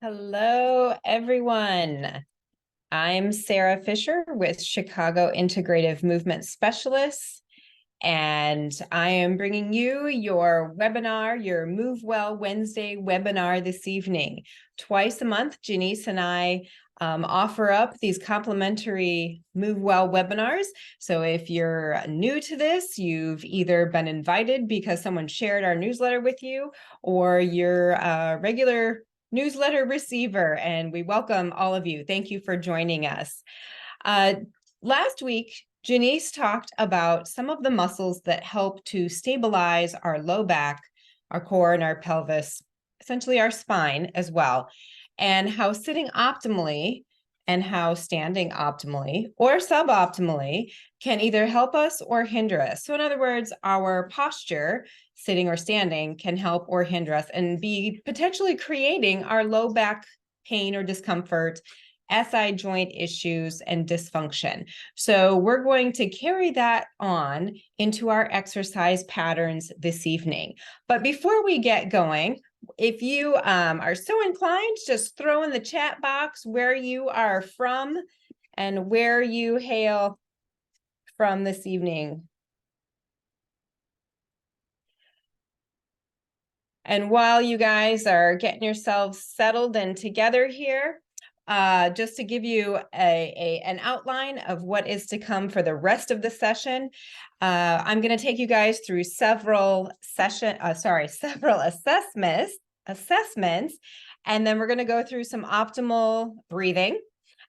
Hello, everyone. I'm Sarah Fisher with Chicago Integrative Movement Specialists, and I am bringing you your webinar, your Move Well Wednesday webinar this evening. Twice a month, Janice and I offer up these complimentary Move Well webinars. So if you're new to this, you've either been invited because someone shared our newsletter with you, or you're a regular newsletter receiver, and we welcome all of you. Thank you for joining us. Last week, Janice talked about some of the muscles that help to stabilize our low back, our core, and our pelvis, essentially our spine as well, and how sitting optimally and how standing optimally or suboptimally can either help us or hinder us. So in other words, our posture, sitting or standing, can help or hinder us and be potentially creating our low back pain or discomfort, SI joint issues, and dysfunction. So we're going to carry that on into our exercise patterns this evening. But before we get going, if you are so inclined, just throw in the chat box where you are from and where you hail from this evening. And while you guys are getting yourselves settled and together here, just to give you an outline of what is to come for the rest of the session, I'm going to take you guys through several assessments, and then we're going to go through some optimal breathing.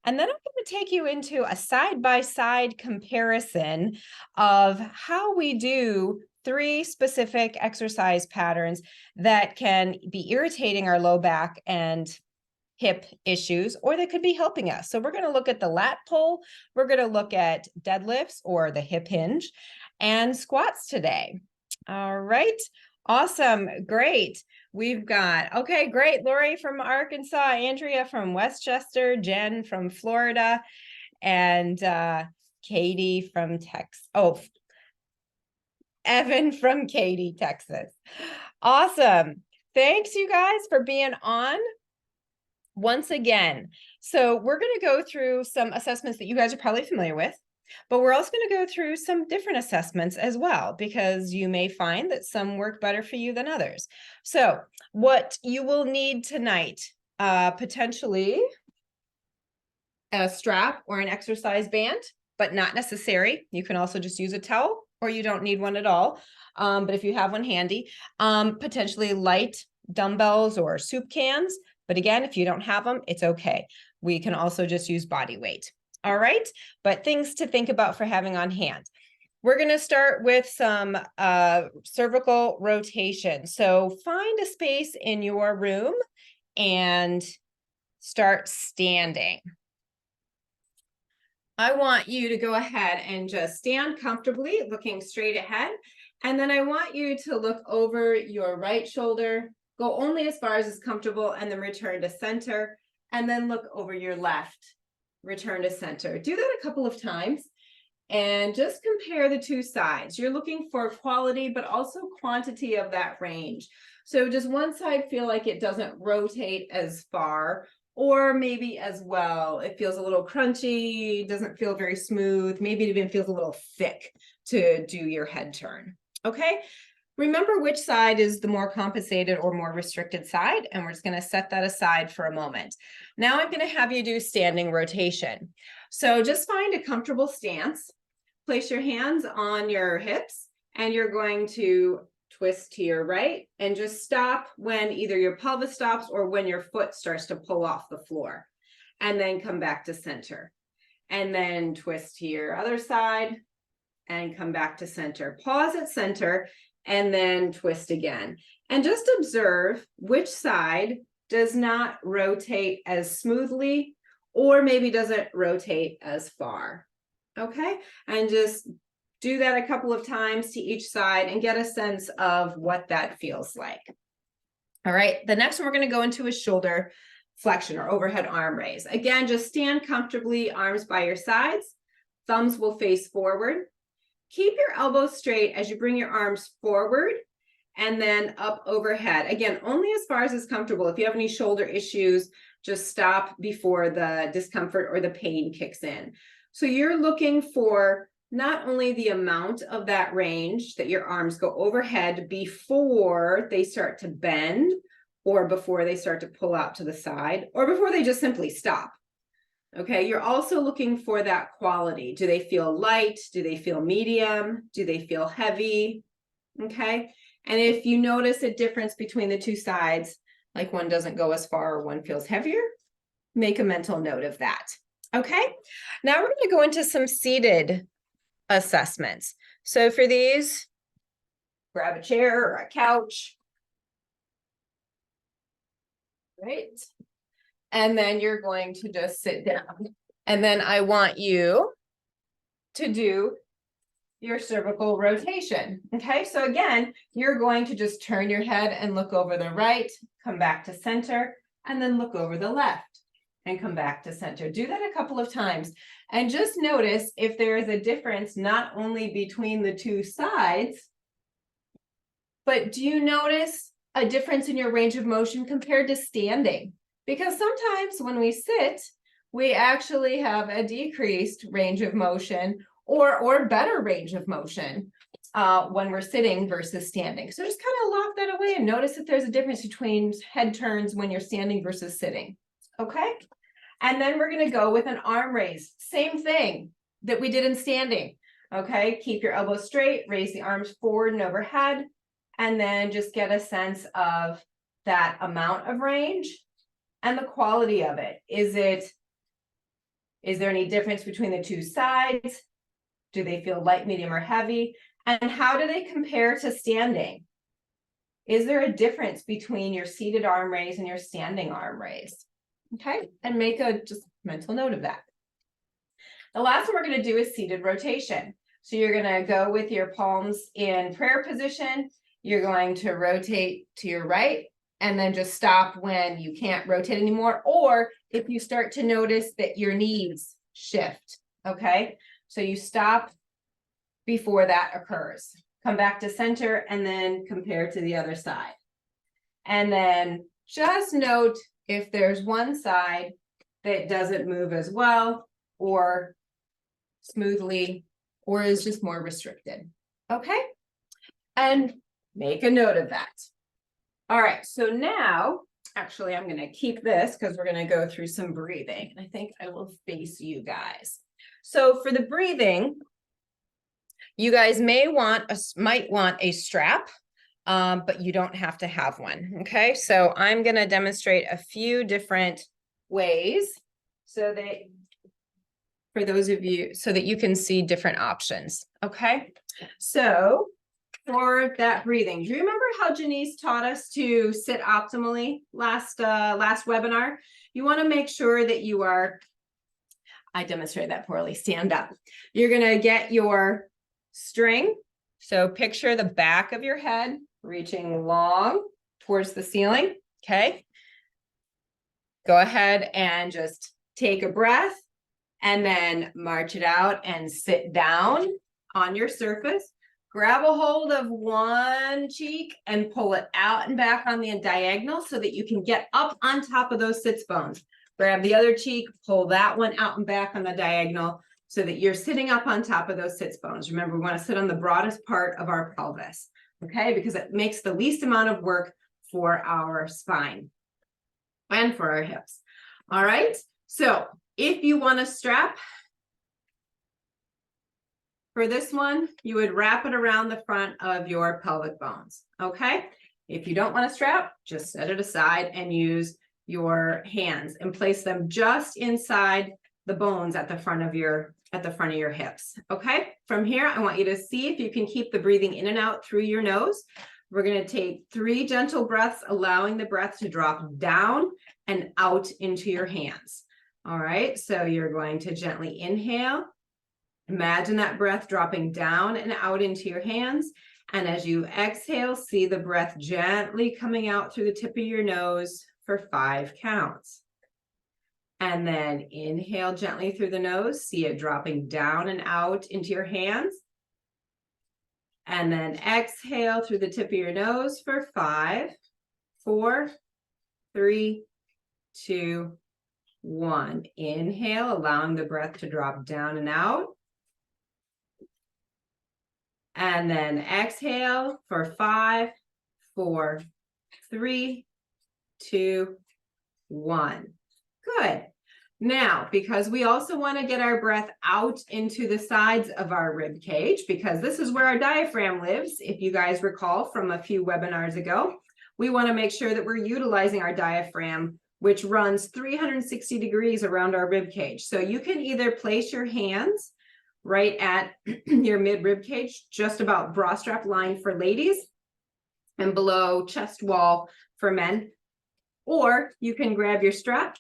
And then I'm going to take you into a side-by-side comparison of how we do 3 specific exercise patterns that can be irritating our low back and hip issues, or they could be helping us. So we're going to look at the lat pull, we're going to look at deadlifts or the hip hinge, and squats today. All right, awesome, great. We've got, okay, great, Lori from Arkansas, Andrea from Westchester, Jen from Florida, and Katie from Texas. Oh, Evan from Katy, Texas. Awesome. Thanks, you guys, for being on once again. So we're going to go through some assessments that you guys are probably familiar with, but we're also going to go through some different assessments as well, because you may find that some work better for you than others. So what you will need tonight, potentially a strap or an exercise band, but not necessary. You can also just use a towel, or you don't need one at all. But if you have one handy, potentially light dumbbells or soup cans. But again, if you don't have them, it's okay. We can also just use body weight. All right, but things to think about for having on hand. We're going to start with some cervical rotation. So find a space in your room and start standing. I want you to go ahead and just stand comfortably, looking straight ahead. And then I want you to look over your right shoulder, go only as far as is comfortable, and then return to center. And then look over your left, return to center. Do that a couple of times and just compare the 2 sides. You're looking for quality, but also quantity of that range. So does one side feel like it doesn't rotate as far? Or maybe as well, it feels a little crunchy, doesn't feel very smooth, maybe it even feels a little thick to do your head turn. Okay, remember which side is the more compensated or more restricted side, and we're just going to set that aside for a moment. Now I'm going to have you do standing rotation. So just find a comfortable stance, place your hands on your hips, and you're going to twist to your right and just stop when either your pelvis stops or when your foot starts to pull off the floor, and then come back to center, and then twist to your other side and come back to center. Pause at center and then twist again, and just observe which side does not rotate as smoothly or maybe doesn't rotate as far. Okay, and just do that a couple of times to each side and get a sense of what that feels like. All right, the next one we're going to go into is shoulder flexion or overhead arm raise. Again, just stand comfortably, arms by your sides, thumbs will face forward. Keep your elbows straight as you bring your arms forward and then up overhead. Again, only as far as is comfortable. If you have any shoulder issues, just stop before the discomfort or the pain kicks in. So you're looking for not only the amount of that range that your arms go overhead before they start to bend, or before they start to pull out to the side, or before they just simply stop. Okay, you're also looking for that quality. Do they feel light? Do they feel medium? Do they feel heavy? Okay, and if you notice a difference between the two sides, like one doesn't go as far or one feels heavier, make a mental note of that. Okay, now we're going to go into some seated assessments. So for these, grab a chair or a couch. Right. And then you're going to just sit down. And then I want you to do your cervical rotation. Okay, so again, you're going to just turn your head and look over the right, come back to center, and then look over the left and come back to center. Do that a couple of times. And just notice if there is a difference, not only between the two sides, but do you notice a difference in your range of motion compared to standing? Because sometimes when we sit, we actually have a decreased range of motion or better range of motion when we're sitting versus standing. So just kind of lock that away and notice if there's a difference between head turns when you're standing versus sitting. Okay. And then we're going to go with an arm raise. Same thing that we did in standing. Okay. Keep your elbows straight, raise the arms forward and overhead, and then just get a sense of that amount of range and the quality of it. Is there any difference between the two sides? Do they feel light, medium, or heavy? And how do they compare to standing? Is there a difference between your seated arm raise and your standing arm raise? Okay, and make a just mental note of that. The last one we're going to do is seated rotation. So you're going to go with your palms in prayer position. You're going to rotate to your right and then just stop when you can't rotate anymore, or if you start to notice that your knees shift. Okay, so you stop before that occurs. Come back to center and then compare to the other side. And then just note if there's one side that doesn't move as well or smoothly or is just more restricted. Okay, and make a note of that. All right, so now, actually, I'm going to keep this because we're going to go through some breathing. And I think I will face you guys. So for the breathing, you guys might want a strap, but you don't have to have one. Okay, so I'm going to demonstrate a few different ways so that for those of you, so that you can see different options. Okay, so for that breathing, do you remember how Janice taught us to sit optimally last webinar? You want to make sure that you are, I demonstrated that poorly, stand up. You're going to get your string. So picture the back of your head reaching long towards the ceiling. Okay. Go ahead and just take a breath and then march it out and sit down on your surface. Grab a hold of one cheek and pull it out and back on the diagonal so that you can get up on top of those sits bones. Grab the other cheek, pull that one out and back on the diagonal so that you're sitting up on top of those sits bones. Remember, we want to sit on the broadest part of our pelvis, okay? Because it makes the least amount of work for our spine and for our hips. All right, so if you want a strap, for this one, you would wrap it around the front of your pelvic bones, okay? If you don't want a strap, just set it aside and use your hands and place them just inside the bones at the front of your hips, okay? From here, I want you to see if you can keep the breathing in and out through your nose. We're going to take 3 gentle breaths, allowing the breath to drop down and out into your hands. All right, so you're going to gently inhale. Imagine that breath dropping down and out into your hands. And as you exhale, see the breath gently coming out through the tip of your nose for 5 counts. And then inhale gently through the nose, see it dropping down and out into your hands. And then exhale through the tip of your nose for 5, 4, 3, 2, 1. Inhale, allowing the breath to drop down and out. And then exhale for 5, 4, 3, 2, 1. Good. Now, because we also want to get our breath out into the sides of our rib cage, because this is where our diaphragm lives, if you guys recall from a few webinars ago, we want to make sure that we're utilizing our diaphragm, which runs 360 degrees around our rib cage. So you can either place your hands right at your mid rib cage, just about bra strap line for ladies, and below chest wall for men, or you can grab your strap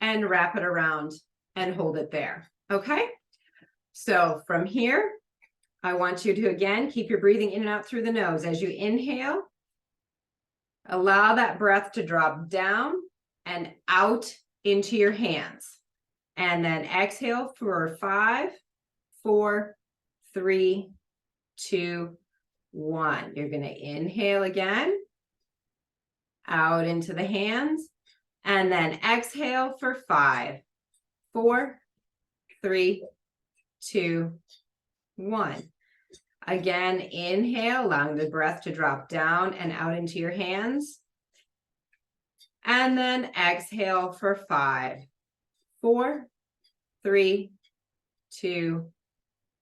and wrap it around and hold it there. Okay, so from here, I want you to again keep your breathing in and out through the nose. As you inhale, allow that breath to drop down and out into your hands. And then exhale for 5, 4, 3, 2, 1. You're going to inhale again, out into the hands, and then exhale for 5, 4, 3, 2, 1. Again, inhale, allowing the breath to drop down and out into your hands. And then exhale for 5, 4, 3, 2,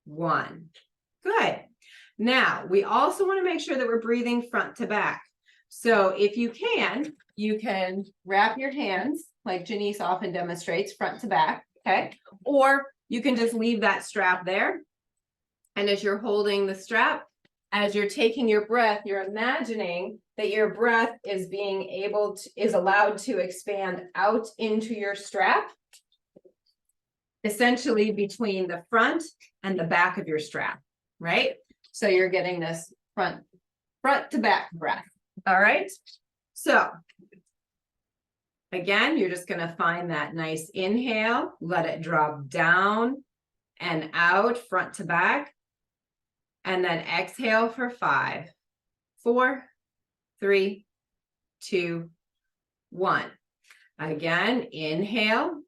1. Good. Now, we also want to make sure that we're breathing front to back. So if you can wrap your hands like Janice often demonstrates, front to back, okay? Or you can just leave that strap there. And as you're holding the strap, as you're taking your breath, you're imagining that your breath is is allowed to expand out into your strap, essentially between the front and the back of your strap, right? So you're getting this front to back breath. All right. So again, you're just going to find that nice inhale, let it drop down and out, front to back. And then exhale for 5, 4, 3, 2, 1. Again, inhale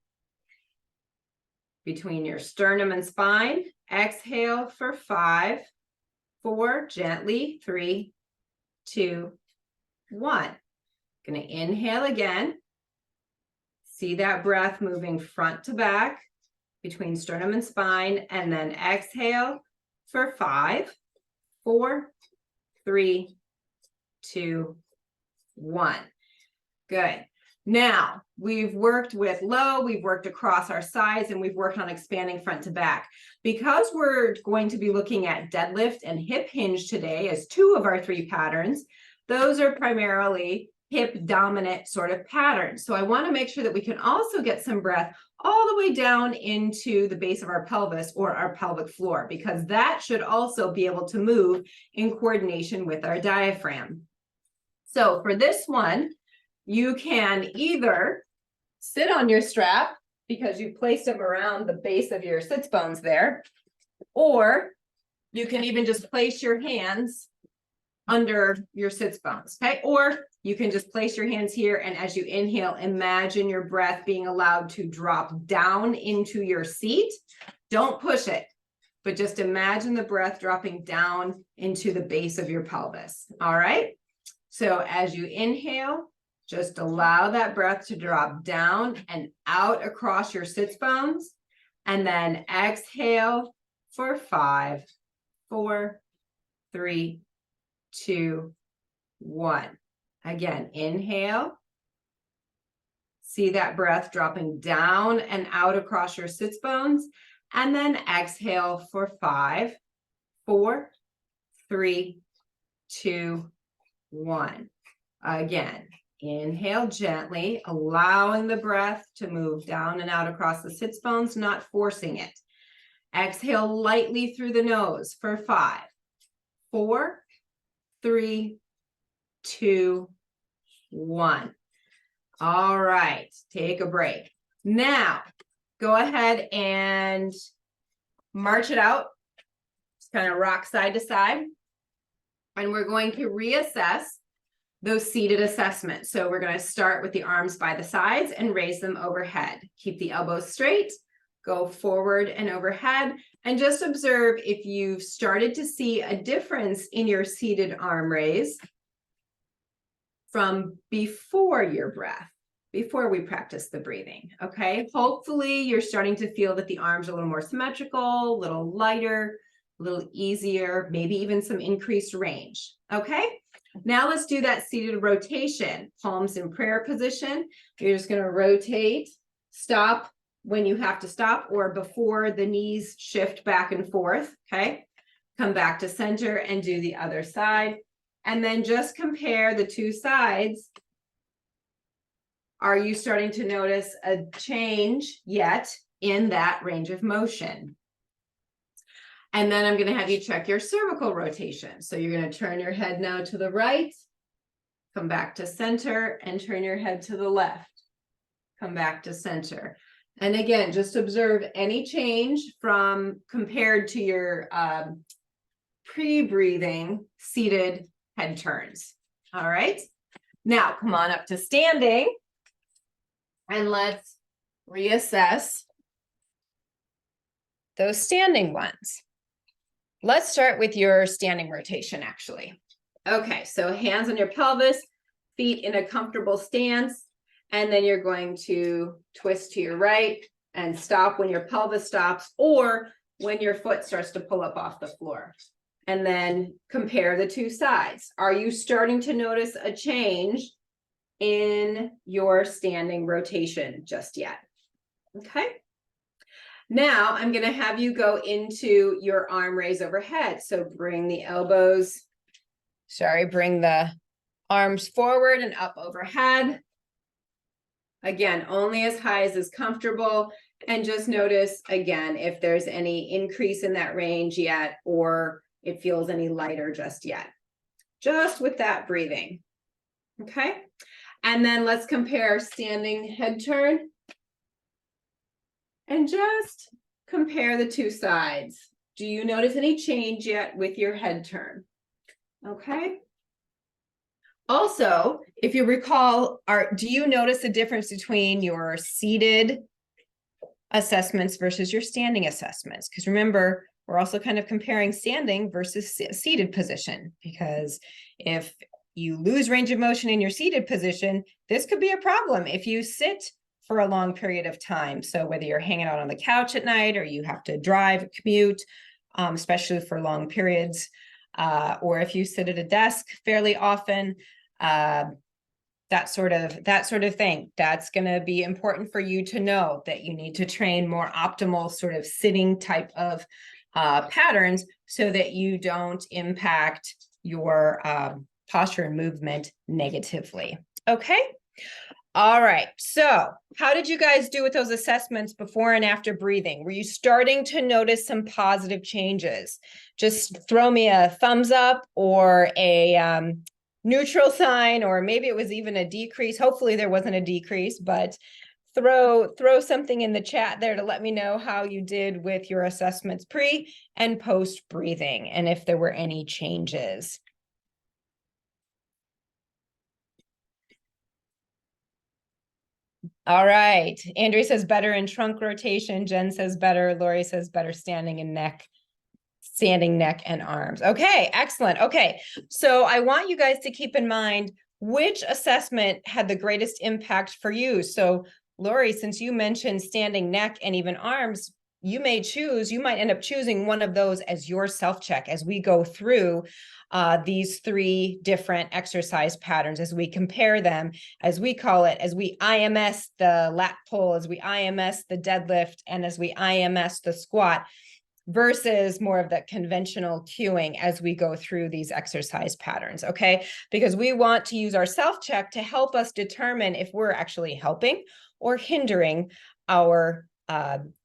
between your sternum and spine. Exhale for 5, 4, gently, 3, 2, 1. Going to inhale again. See that breath moving front to back between sternum and spine, and then exhale for 5, 4, 3, 2, 1. Good. Now, we've worked with low, we've worked across our sides, and we've worked on expanding front to back. Because we're going to be looking at deadlift and hip hinge today as 2 of our 3 patterns, those are primarily hip dominant sort of patterns. So I want to make sure that we can also get some breath all the way down into the base of our pelvis or our pelvic floor, because that should also be able to move in coordination with our diaphragm. So for this one, you can either sit on your strap because you placed them around the base of your sits bones there, or you can even just place your hands under your sits bones, okay? Or you can just place your hands here, and as you inhale, imagine your breath being allowed to drop down into your seat. Don't push it, but just imagine the breath dropping down into the base of your pelvis, all right? So as you inhale, just allow that breath to drop down and out across your sits bones, and then exhale for 5, 4, 3, 2, 1. Again, inhale. See that breath dropping down and out across your sits bones. And then exhale for 5, 4, 3, 2, 1. Again, inhale gently, allowing the breath to move down and out across the sits bones, not forcing it. Exhale lightly through the nose for 5, 4, 3, 2, 1. All right, take a break. Now, go ahead and march it out. kind of rock side to side. And we're going to reassess those seated assessments. So we're going to start with the arms by the sides and raise them overhead. Keep the elbows straight, go forward and overhead, and just observe if you've started to see a difference in your seated arm raise from before your breath, before we practice the breathing, okay? Hopefully you're starting to feel that the arms are a little more symmetrical, a little lighter, a little easier, maybe even some increased range, okay? Now let's do that seated rotation, palms in prayer position. You're just gonna rotate, stop when you have to stop or before the knees shift back and forth, okay? Come back to center and do the other side. And then just compare the two sides. Are you starting to notice a change yet in that range of motion? And then I'm going to have you check your cervical rotation. So you're going to turn your head now to the right, come back to center, and turn your head to the left. Come back to center. And again, just observe any change from compared to your pre-breathing seated head turns. All right. Now come on up to standing and let's reassess those standing ones. Let's start with your standing rotation, actually. Okay, so hands on your pelvis, feet in a comfortable stance, and then you're going to twist to your right and stop when your pelvis stops or when your foot starts to pull up off the floor. And then compare the two sides. Are you starting to notice a change in your standing rotation just yet? Okay. Now I'm going to have you go into your arm raise overhead. So bring the elbows, bring the arms forward and up overhead. Again, only as high as is comfortable. And just notice again, if there's any increase in that range yet, or it feels any lighter just yet. Just with that breathing. Okay. And then let's compare standing head turn. And just compare the two sides. Do you notice any change yet with your head turn? Okay. Also, if you recall, do you notice the difference between your seated assessments versus your standing assessments? Because remember, we're also kind of comparing standing versus seated position, because if you lose range of motion in your seated position, this could be a problem if you sit for a long period of time. So whether you're hanging out on the couch at night or you have to drive, commute, especially for long periods, or if you sit at a desk fairly often, that sort of thing. That's going to be important for you to know that you need to train more optimal sort of sitting type of patterns so that you don't impact your posture and movement negatively. Okay. All right. So how did you guys do with those assessments before and after breathing? Were you starting to notice some positive changes? Just throw me a thumbs up or a neutral sign, or maybe it was even a decrease. Hopefully there wasn't a decrease, but throw something in the chat there to let me know how you did with your assessments pre and post breathing and if there were any changes. All right. Andrea says better in trunk rotation. Jen says better. Lori says better standing neck and arms. Okay, excellent. Okay, so I want you guys to keep in mind which assessment had the greatest impact for you. So Lori, since you mentioned standing neck and even arms, you might end up choosing one of those as your self-check as we go through these three different exercise patterns, as we compare them, as we call it, as we IMS the lat pull, as we IMS the deadlift, and as we IMS the squat, versus more of the conventional cueing as we go through these exercise patterns, okay? Because we want to use our self-check to help us determine if we're actually helping or hindering our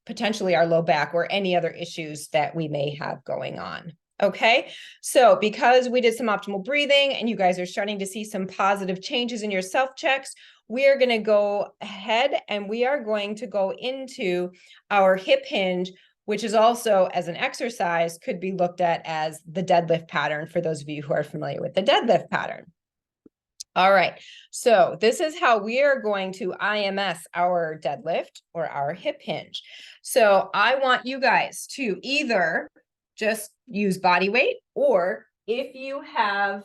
potentially our low back or any other issues that we may have going on. Okay, so because we did some optimal breathing and you guys are starting to see some positive changes in your self-checks, we are going to go ahead and we are going to go into our hip hinge which is also, as an exercise, could be looked at as the deadlift pattern for those of you who are familiar with the deadlift pattern. All right, so this is how we are going to IMS our deadlift or our hip hinge. So I want you guys to either just use body weight, or if you have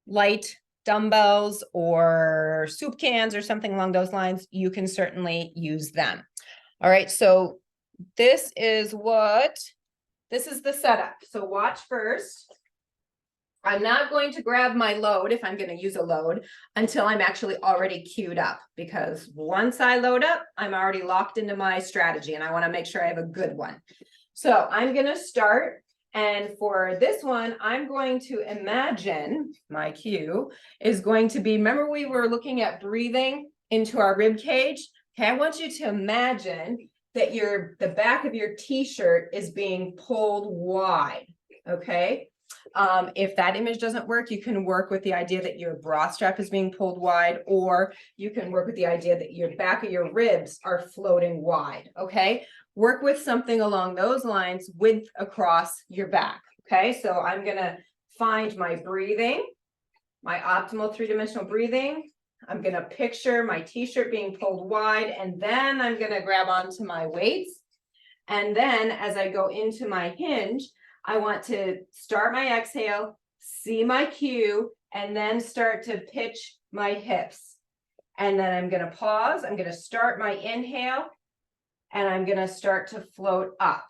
light dumbbells or soup cans or something along those lines, you can certainly use them. All right, so this is the setup. So watch first. I'm not going to grab my load if I'm going to use a load until I'm actually already queued up, because once I load up, I'm already locked into my strategy and I want to make sure I have a good one. So I'm going to start. And for this one, I'm going to imagine my cue is going to be, remember we were looking at breathing into our rib cage? Okay, I want you to imagine that the back of your t-shirt is being pulled wide, okay? If that image doesn't work, you can work with the idea that your bra strap is being pulled wide, or you can work with the idea that your back of your ribs are floating wide, okay? Work with something along those lines, width across your back, okay? So I'm gonna find my breathing, my optimal three-dimensional breathing. I'm gonna picture my t-shirt being pulled wide, and then I'm gonna grab onto my weights. And then as I go into my hinge, I want to start my exhale, see my cue, and then start to pitch my hips. And then I'm going to pause. I'm going to start my inhale, and I'm going to start to float up.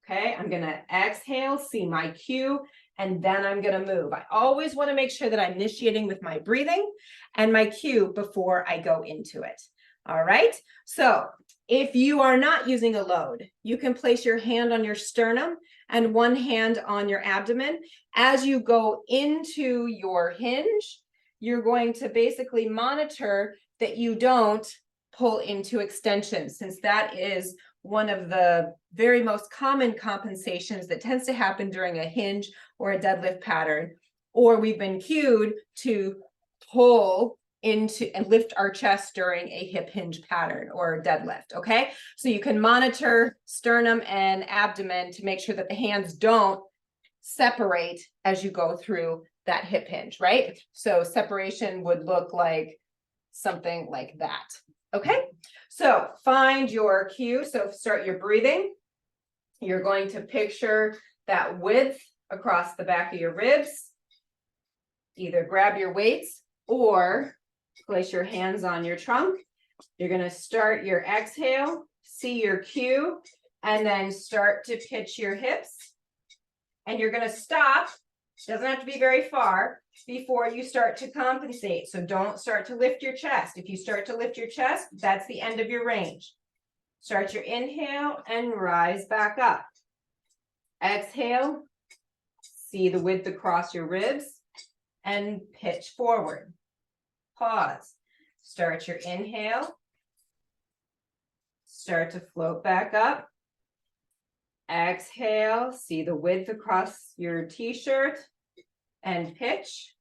Okay, I'm going to exhale, see my cue, and then I'm going to move. I always want to make sure that I'm initiating with my breathing and my cue before I go into it. All right, so if you are not using a load, you can place your hand on your sternum and one hand on your abdomen. As you go into your hinge, you're going to basically monitor that you don't pull into extension, since that is one of the very most common compensations that tends to happen during a hinge or a deadlift pattern, or we've been cued to pull into and lift our chest during a hip hinge pattern or deadlift, okay? So you can monitor sternum and abdomen to make sure that the hands don't separate as you go through that hip hinge, right? So separation would look like something like that, okay? So find your cue. So start your breathing. You're going to picture that width across the back of your ribs. Either grab your weights or place your hands on your trunk. You're going to start your exhale, see your cue, and then start to pitch your hips. And you're going to stop, doesn't have to be very far, before you start to compensate. So don't start to lift your chest. If you start to lift your chest, that's the end of your range. Start your inhale and rise back up. Exhale, see the width across your ribs, and pitch forward. Pause. Start your inhale. Start to float back up. Exhale, see the width across your t-shirt and pitch.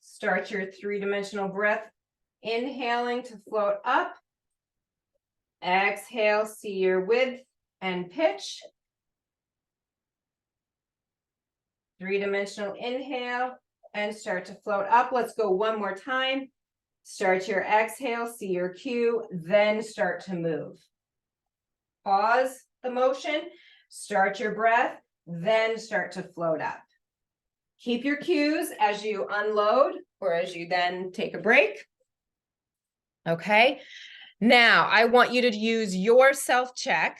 Start your three-dimensional breath, inhaling to float up. Exhale, see your width and pitch. Three-dimensional inhale and start to float up. Let's go one more time. Start your exhale, see your cue, then start to move. Pause the motion, start your breath, then start to float up. Keep your cues as you unload or as you then take a break. Okay, now I want you to use your self-check.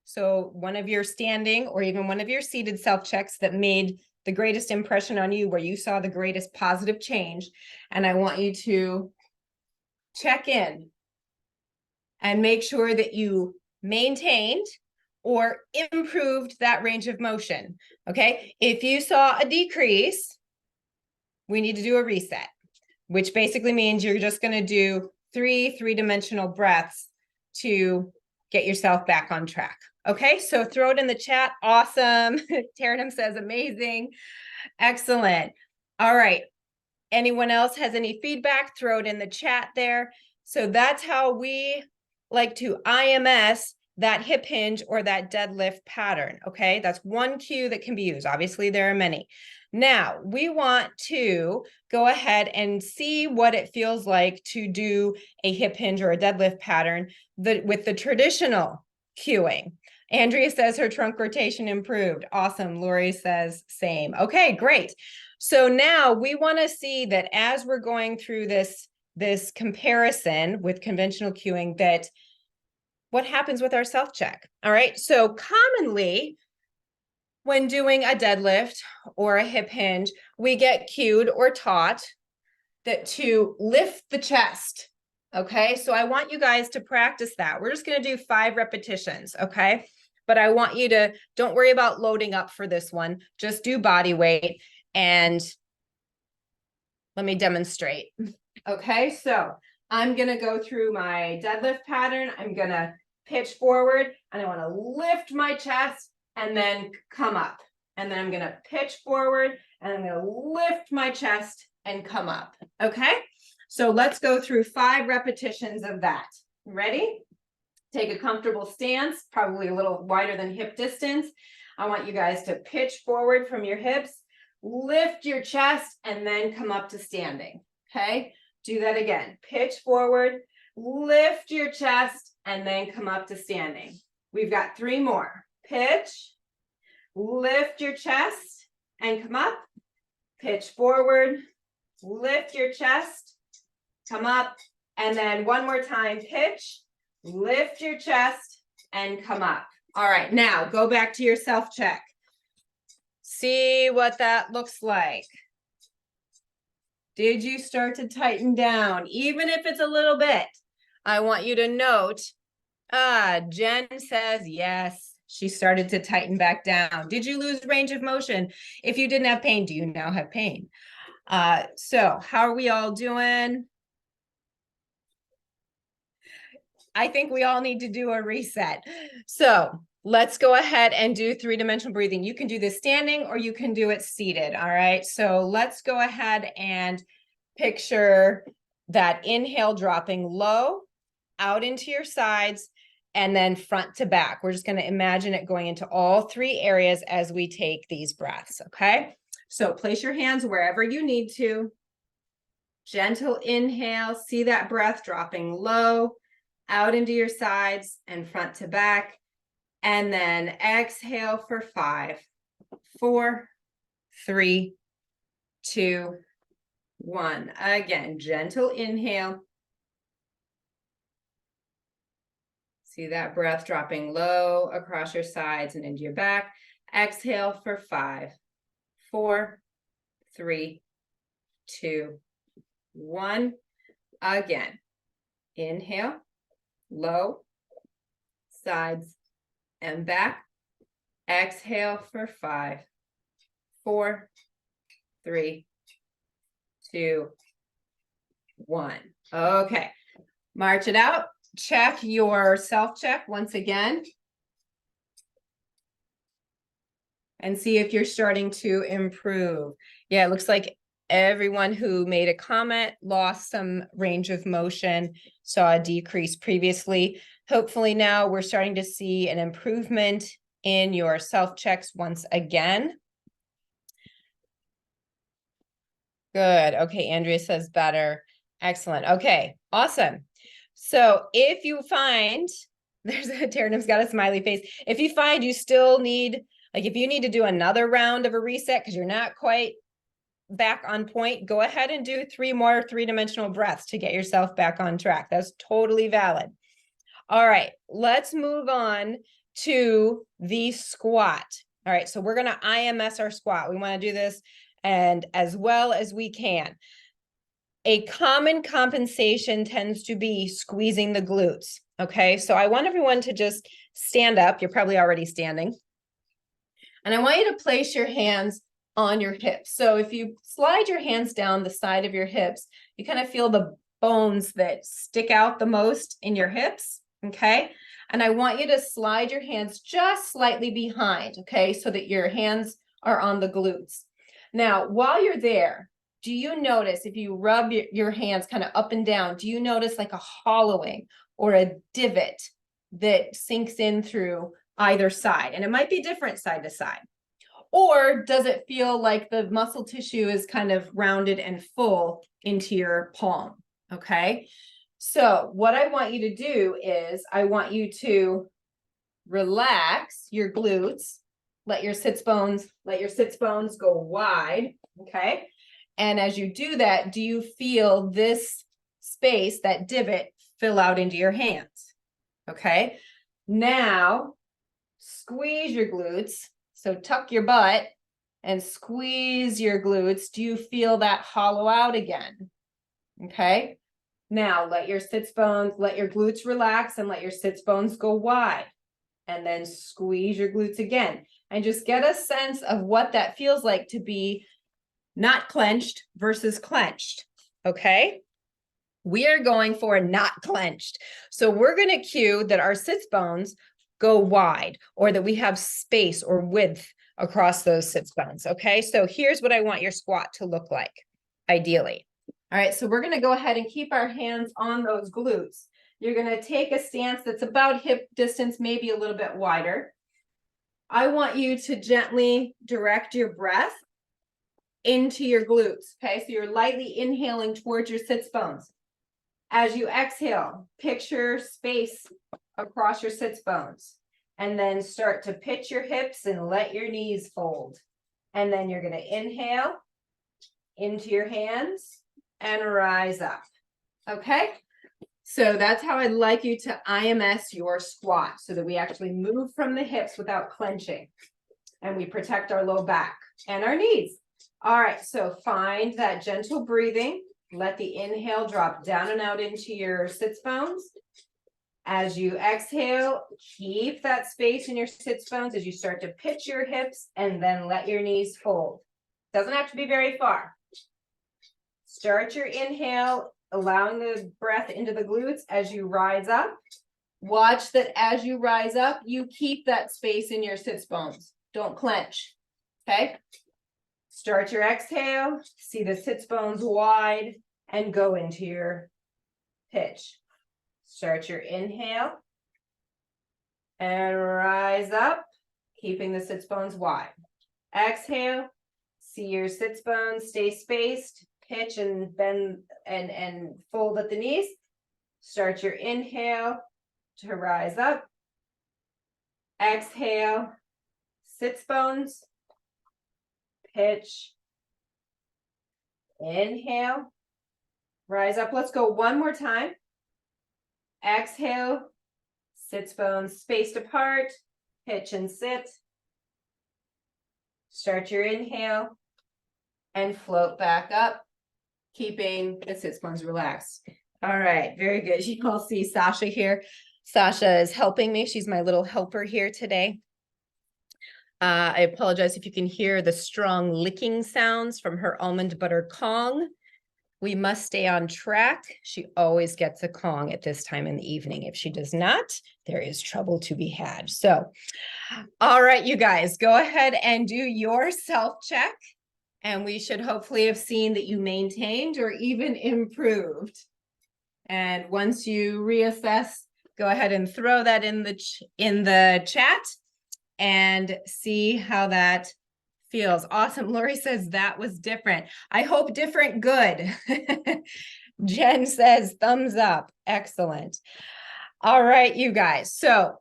So one of your standing or even one of your seated self-checks that made the greatest impression on you, where you saw the greatest positive change. And I want you to check in and make sure that you maintained or improved that range of motion. Okay, if you saw a decrease, we need to do a reset, which basically means you're just going to do three-dimensional breaths to get yourself back on track. Okay, so throw it in the chat. Awesome. Taranum says amazing. Excellent. All right. Anyone else has any feedback? Throw it in the chat there. So that's how we like to IMS that hip hinge or that deadlift pattern, okay? That's one cue that can be used. Obviously, there are many. Now, we want to go ahead and see what it feels like to do a hip hinge or a deadlift pattern with the traditional cueing. Andrea says her trunk rotation improved. Awesome. Lori says same. Okay, great. So now we want to see that as we're going through this comparison with conventional cueing, that what happens with our self-check. All right. So commonly, when doing a deadlift or a hip hinge, we get cued or taught that to lift the chest. Okay. So I want you guys to practice that. We're just going to do 5 repetitions. Okay. But I want you to, don't worry about loading up for this one. Just do body weight and let me demonstrate. Okay. So I'm going to go through my deadlift pattern. I'm going to pitch forward and I want to lift my chest and then come up. And then I'm going to pitch forward and I'm going to lift my chest and come up. Okay. So let's go through 5 repetitions of that. Ready? Take a comfortable stance, probably a little wider than hip distance. I want you guys to pitch forward from your hips, lift your chest, and then come up to standing. Okay. Do that again. Pitch forward, lift your chest, and then come up to standing. We've got 3 more. Pitch, lift your chest, and come up. Pitch forward, lift your chest, come up, and then one more time. Pitch, lift your chest, and come up. All right, now go back to your self-check. See what that looks like. Did you start to tighten down? Even if it's a little bit, I want you to note, Jen says yes, she started to tighten back down. Did you lose range of motion? If you didn't have pain, do you now have pain? So how are we all doing? I think we all need to do a reset. So let's go ahead and do 3-dimensional breathing. You can do this standing or you can do it seated. All right. So let's go ahead and picture that inhale dropping low out into your sides and then front to back. We're just going to imagine it going into all 3 areas as we take these breaths. Okay. So place your hands wherever you need to. Gentle inhale. See that breath dropping low out into your sides and front to back. And then exhale for 5, 4, 3, 2, 1. Again, gentle inhale. See that breath dropping low across your sides and into your back. Exhale for 5, 4, 3, 2, 1. Again, inhale, low, sides, and back. Exhale for 5, 4, 3, 2, 1. Okay, march it out. Check your self-check once again. And see if you're starting to improve. Yeah, it looks like everyone who made a comment lost some range of motion, saw a decrease previously. Hopefully now we're starting to see an improvement in your self-checks once again. Good. Okay, Andrea says better. Excellent. Okay, awesome. So if you find, there's a Taranum's got a smiley face. If you find you still need, like if you need to do another round of a reset because you're not quite back on point, go ahead and do 3 more 3-dimensional breaths to get yourself back on track. That's totally valid. All right, let's move on to the squat. All right, so we're going to IMS our squat. We want to do this and as well as we can. A common compensation tends to be squeezing the glutes. Okay, so I want everyone to just stand up. You're probably already standing. And I want you to place your hands on your hips. So if you slide your hands down the side of your hips, you kind of feel the bones that stick out the most in your hips. Okay, and I want you to slide your hands just slightly behind. Okay, so that your hands are on the glutes. Now, while you're there, do you notice if you rub your hands kind of up and down, do you notice like a hollowing or a divot that sinks in through either side? And it might be different side to side. Or does it feel like the muscle tissue is kind of rounded and full into your palm? Okay. So what I want you to do is I want you to relax your glutes, let your sits bones go wide. Okay. And as you do that, do you feel this space, that divot, fill out into your hands? Okay. Now squeeze your glutes. So tuck your butt and squeeze your glutes. Do you feel that hollow out again? Okay. Now let your sits bones, let your glutes relax and let your sits bones go wide. And then squeeze your glutes again. And just get a sense of what that feels like to be not clenched versus clenched. Okay. We are going for not clenched. So we're going to cue that our sits bones go wide, or that we have space or width across those sits bones. Okay, so here's what I want your squat to look like, ideally. All right, so we're going to go ahead and keep our hands on those glutes. You're going to take a stance that's about hip distance, maybe a little bit wider. I want you to gently direct your breath into your glutes. Okay, so you're lightly inhaling towards your sits bones. As you exhale, picture space across your sits bones, and then start to pitch your hips and let your knees fold. And then you're going to inhale into your hands and rise up. Okay. So that's how I'd like you to IMS your squat, so that we actually move from the hips without clenching, and we protect our low back and our knees. All right. So find that gentle breathing. Let the inhale drop down and out into your sits bones. As you exhale, keep that space in your sits bones as you start to pitch your hips, and then let your knees fold. Doesn't have to be very far. Start your inhale, allowing the breath into the glutes as you rise up. Watch that as you rise up, you keep that space in your sits bones. Don't clench. Okay. Start your exhale, see the sits bones wide, and go into your pitch. Start your inhale and rise up, keeping the sits bones wide. Exhale, see your sits bones stay spaced, pitch and bend and fold at the knees. Start your inhale to rise up. Exhale, sits bones, pitch, inhale, rise up. Let's go one more time. Exhale, sits bones spaced apart, pitch and sit. Start your inhale and float back up, keeping the sits bones relaxed. All right, very good. You all see Sasha here. Sasha is helping me. She's my little helper here today. I apologize if you can hear the strong licking sounds from her almond butter Kong. We must stay on track. She always gets a Kong at this time in the evening. If she does not, there is trouble to be had. So, all right, you guys, go ahead and do your self-check. And we should hopefully have seen that you maintained or even improved. And once you reassess, go ahead and throw that in the chat and see how that feels. Awesome. Lori says that was different. I hope different good. Jen says thumbs up. Excellent. All right, you guys. So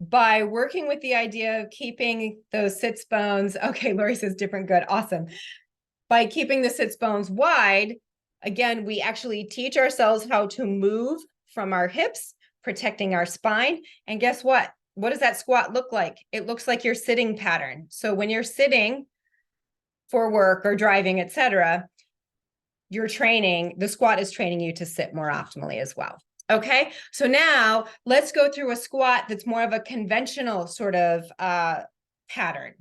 by working with the idea of keeping those sits bones, okay, Lori says different good. Awesome. By keeping the sits bones wide, again, we actually teach ourselves how to move from our hips, protecting our spine. And guess what? What does that squat look like? It looks like your sitting pattern. So when you're sitting for work or driving, etc., you're training, the squat is training you to sit more optimally as well. Okay, so now let's go through a squat that's more of a conventional sort of pattern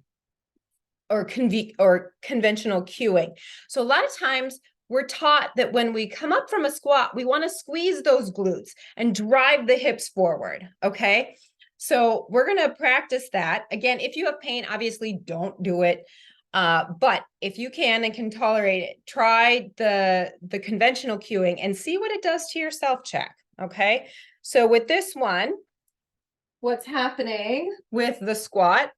or conventional cueing. So a lot of times we're taught that when we come up from a squat, we want to squeeze those glutes and drive the hips forward. Okay, so we're going to practice that. Again, if you have pain, obviously don't do it. But if you can and can tolerate it, try the conventional cueing and see what it does to your self-check. Okay, So with this one, what's happening with the squat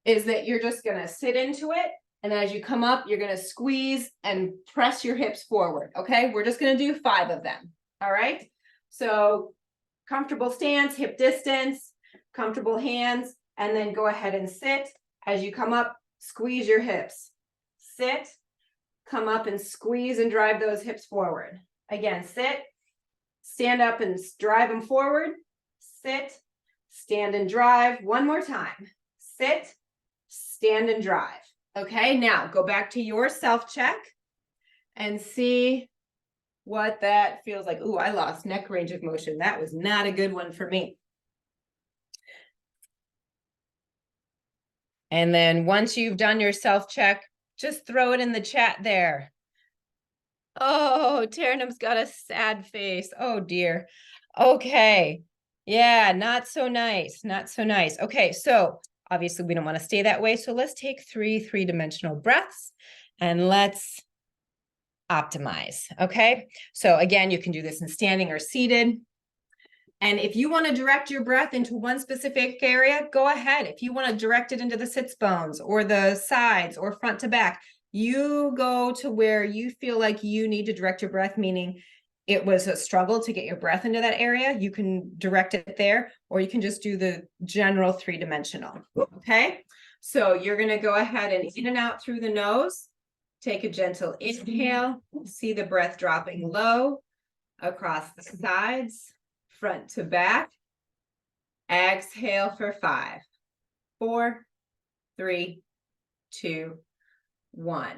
is that you're just gonna sit into it. And as you come up, you're gonna squeeze and press your hips forward, okay? We're just gonna do 5 of them, all right? So comfortable stance, hip distance, comfortable hands, and then go ahead and sit. As you come up, squeeze your hips. Sit, come up and squeeze and drive those hips forward. Again, sit, stand up and drive them forward. Sit, stand and drive. One more time. Sit, stand and drive. Okay, now go back to your self-check and see what that feels like. Ooh, I lost neck range of motion. That was not a good one for me. And then once you've done your self-check, just throw it in the chat there. Oh, Taranum's got a sad face. Oh dear. Okay. Yeah, not so nice. Not so nice. Okay, so obviously we don't want to stay that way. So let's take 3 three-dimensional breaths and let's optimize. Okay. So again, you can do this in standing or seated. And if you want to direct your breath into one specific area, go ahead. If you want to direct it into the sits bones or the sides or front to back, you go to where you feel like you need to direct your breath, meaning it was a struggle to get your breath into that area. You can direct it there, or you can just do the general 3-dimensional. Okay. So you're going to go ahead and in and out through the nose. Take a gentle inhale. See the breath dropping low across the sides, front to back. Exhale for 5, 4, 3, 2, 1.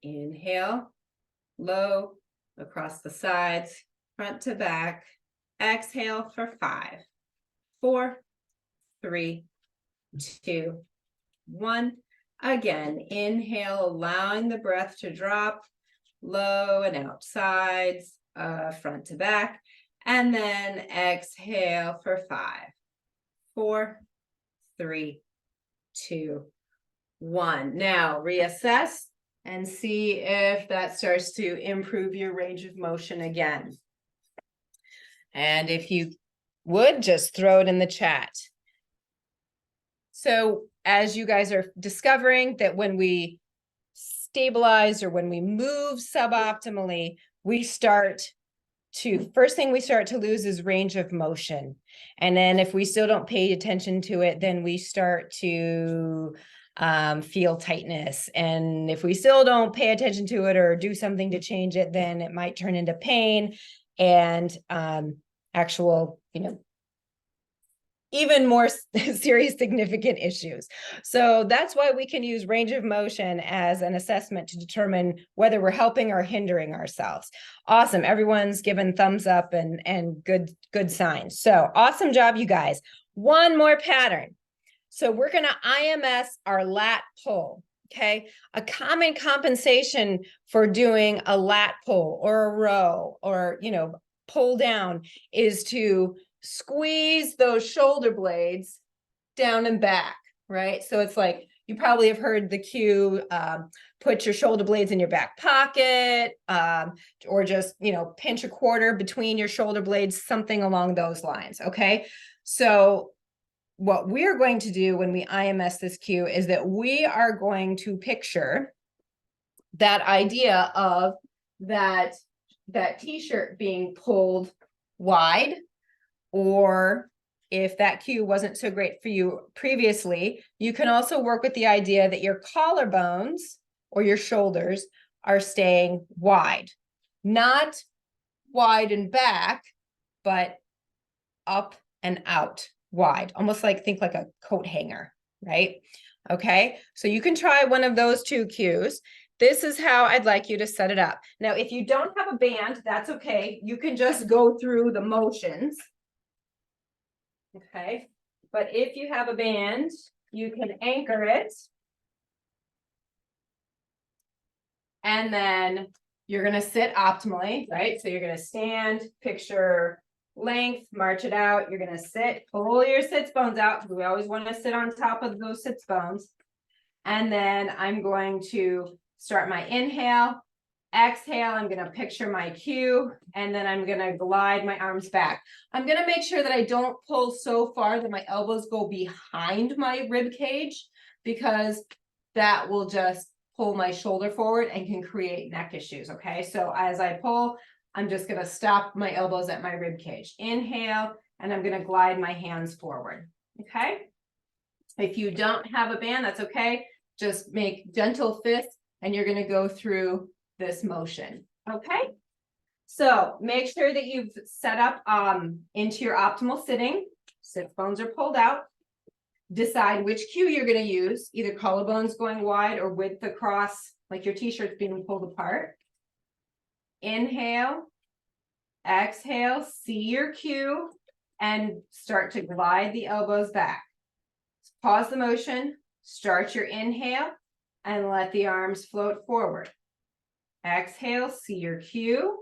Inhale, low across the sides, front to back. Exhale for 5, 4, 3, 2, 1. Again, inhale, allowing the breath to drop low and out sides, front to back. And then exhale for 5, 4, 3, 2, 1. Now reassess and see if that starts to improve your range of motion again. And if you would, just throw it in the chat. So as you guys are discovering that when we stabilize or when we move suboptimally, we start to, first thing we start to lose is range of motion. And then if we still don't pay attention to it, then we start to feel tightness. And if we still don't pay attention to it or do something to change it, then it might turn into pain and actual, even more serious, significant issues. So that's why we can use range of motion as an assessment to determine whether we're helping or hindering ourselves. Awesome. Everyone's given thumbs up and good signs. So awesome job, you guys. One more pattern. So we're going to IMS our lat pull. Okay. A common compensation for doing a lat pull or a row or, pull down is to squeeze those shoulder blades down and back, right? So it's like, you probably have heard the cue, put your shoulder blades in your back pocket, or just, pinch a quarter between your shoulder blades, something along those lines, okay? So what we're going to do when we IMS this cue is that we are going to picture that idea of that t-shirt being pulled wide. Or if that cue wasn't so great for you previously, you can also work with the idea that your collarbones or your shoulders are staying wide, not wide and back, but up and out wide, almost like, think like a coat hanger, right? Okay, so you can try one of those 2 cues. This is how I'd like you to set it up. Now, if you don't have a band, that's okay. You can just go through the motions. Okay, but if you have a band, you can anchor it. And then you're going to sit optimally, right? So you're going to stand, picture length, march it out. You're going to sit, pull your sits bones out, because we always want to sit on top of those sits bones. And then I'm going to start my inhale, Exhale, I'm gonna picture my cue, and then I'm gonna glide my arms back. I'm gonna make sure that I don't pull so far that my elbows go behind my rib cage, because that will just pull my shoulder forward and can create neck issues, okay? So as I pull, I'm just gonna stop my elbows at my rib cage. Inhale, and I'm gonna glide my hands forward, okay? If you don't have a band, that's okay. Just make gentle fists, and you're gonna go through this motion, okay? So make sure that you've set up into your optimal sitting. Sit bones are pulled out. Decide which cue you're going to use, either collarbones going wide or width across, like your t-shirt's being pulled apart. Inhale, exhale, see your cue, and start to glide the elbows back. Pause the motion, start your inhale, and let the arms float forward. Exhale, see your cue,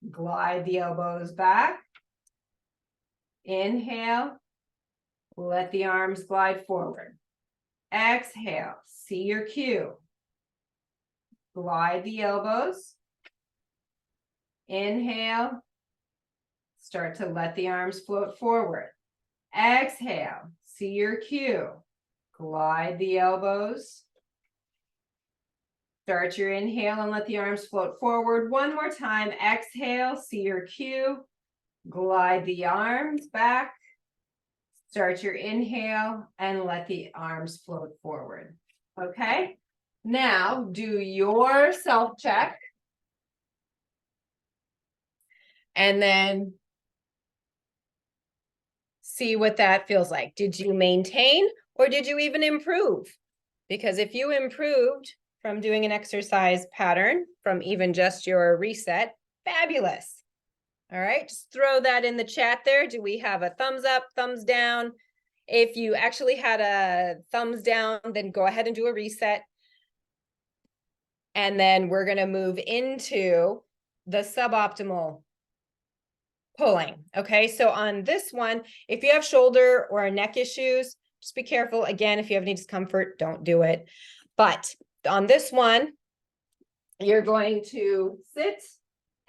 glide the elbows back. Inhale, let the arms glide forward. Exhale, see your cue, glide the elbows. Inhale, start to let the arms float forward. Exhale, see your cue, glide the elbows. Start your inhale and let the arms float forward. One more time. Exhale, see your cue, glide the arms back. Start your inhale and let the arms float forward. Okay. Now do your self check. And then see what that feels like. Did you maintain or did you even improve? Because if you improved from doing an exercise pattern from even just your reset, fabulous. All right, just throw that in the chat there. Do we have a thumbs up, thumbs down? If you actually had a thumbs down, then go ahead and do a reset. And then we're going to move into the suboptimal pulling. Okay, so on this one, if you have shoulder or neck issues, just be careful. Again, if you have any discomfort, don't do it. But on this one, you're going to sit,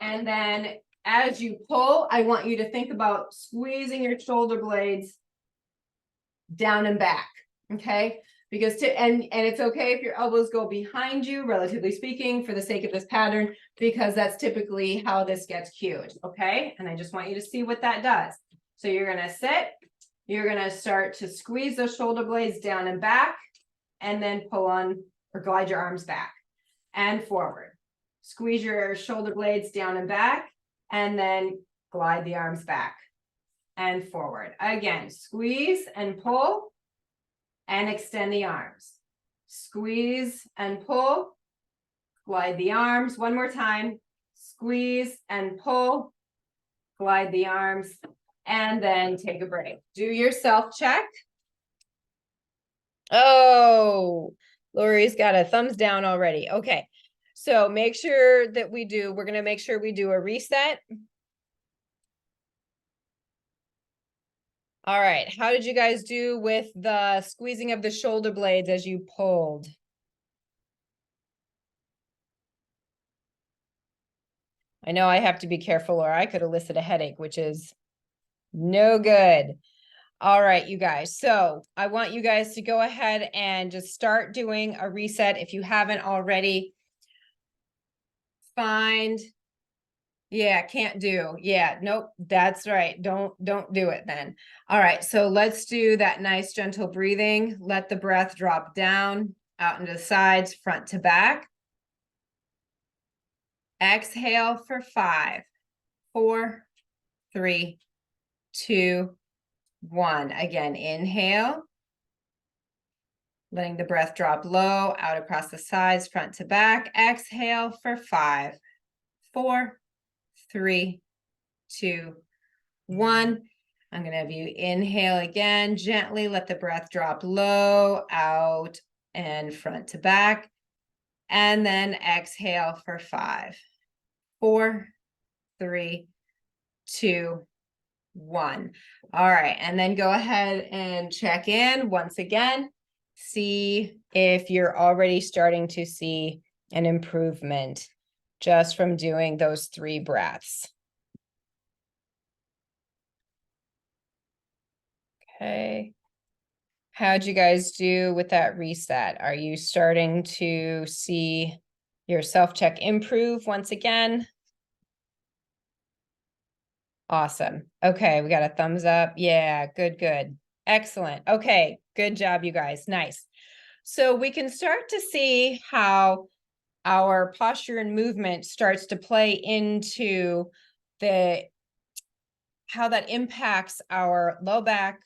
and then as you pull, I want you to think about squeezing your shoulder blades down and back, okay? Because and it's okay if your elbows go behind you, relatively speaking, for the sake of this pattern, because that's typically how this gets cued, okay? And I just want you to see what that does. So you're gonna sit, you're gonna start to squeeze those shoulder blades down and back, and then pull on or glide your arms back and forward. Squeeze your shoulder blades down and back, and then glide the arms back and forward. Again, squeeze and pull and extend the arms. Squeeze and pull, glide the arms. One more time. Squeeze and pull, glide the arms, and then take a break. Do your self check. Oh, Lori's got a thumbs down already. Okay. So make sure that we're going to make sure we do a reset. All right. How did you guys do with the squeezing of the shoulder blades as you pulled? I know I have to be careful or I could elicit a headache, which is no good. All right, you guys. So I want you guys to go ahead and just start doing a reset if you haven't already. Find, yeah, can't do. Yeah, nope, that's right. Don't do it then. All right, so let's do that nice gentle breathing. Let the breath drop down, out into the sides, front to back. Exhale for 5, 4, 3, 2, 1. Again, inhale. Letting the breath drop low, out across the sides, front to back. Exhale for 5, 4, 3, 2, 1. I'm going to have you inhale again, gently let the breath drop low, out and front to back. And then exhale for 5, 4, 3, 2, 1. All right. And then go ahead and check in once again. See if you're already starting to see an improvement. just from doing those 3 breaths. Okay. How'd you guys do with that reset? Are you starting to see your self-check improve once again? Awesome. Okay, we got a thumbs up. Yeah, good, good. Excellent. Okay, good job, you guys. Nice. So we can start to see how our posture and movement starts to play into how that impacts our low back,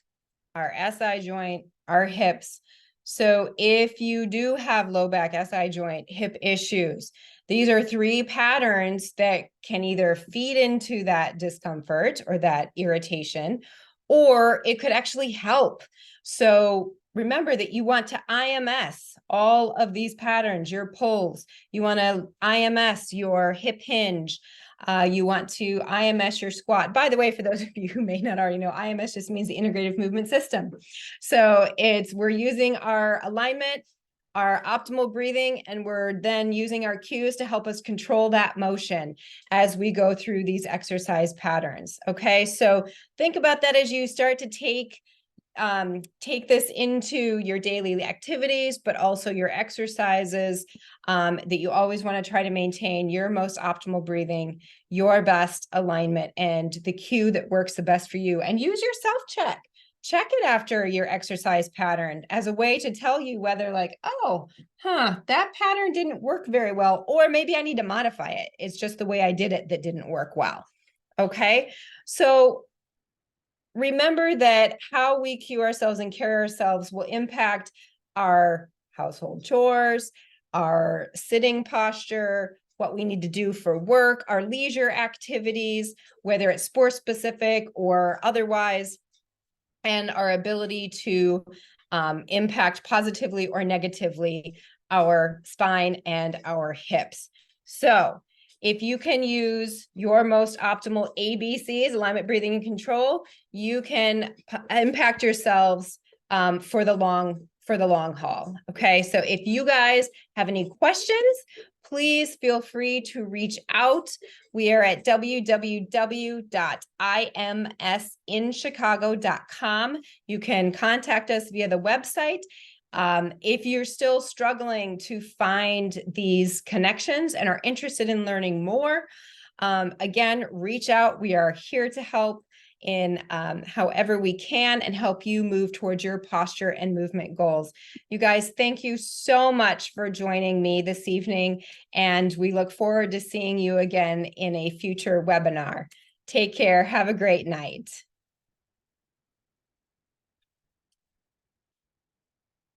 our SI joint, our hips. So if you do have low back, SI joint, hip issues, these are 3 patterns that can either feed into that discomfort or that irritation, or it could actually help. So remember that you want to IMS all of these patterns, your pulls. You want to IMS your hip hinge. You want to IMS your squat. By the way, for those of you who may not already know, IMS just means the integrative movement system. So we're using our alignment, our optimal breathing, and we're then using our cues to help us control that motion as we go through these exercise patterns. Okay, so think about that as you start to take this into your daily activities, but also your exercises, that you always want to try to maintain your most optimal breathing, your best alignment, and the cue that works the best for you. And use your self-check. Check it after your exercise pattern as a way to tell you whether like, oh, that pattern didn't work very well, or maybe I need to modify it. It's just the way I did it that didn't work well. Okay, so remember that how we cue ourselves and carry ourselves will impact our household chores, our sitting posture, what we need to do for work, our leisure activities, whether it's sports specific or otherwise, and our ability to impact positively or negatively our spine and our hips. So if you can use your most optimal ABCs, alignment, breathing, and control, you can impact yourselves for the long haul. Okay, so if you guys have any questions, please feel free to reach out. We are at www.imsinchicago.com. You can contact us via the website. If you're still struggling to find these connections and are interested in learning more, again, reach out. We are here to help in however we can and help you move towards your posture and movement goals. You guys, thank you so much for joining me this evening, and we look forward to seeing you again in a future webinar. Take care. Have a great night.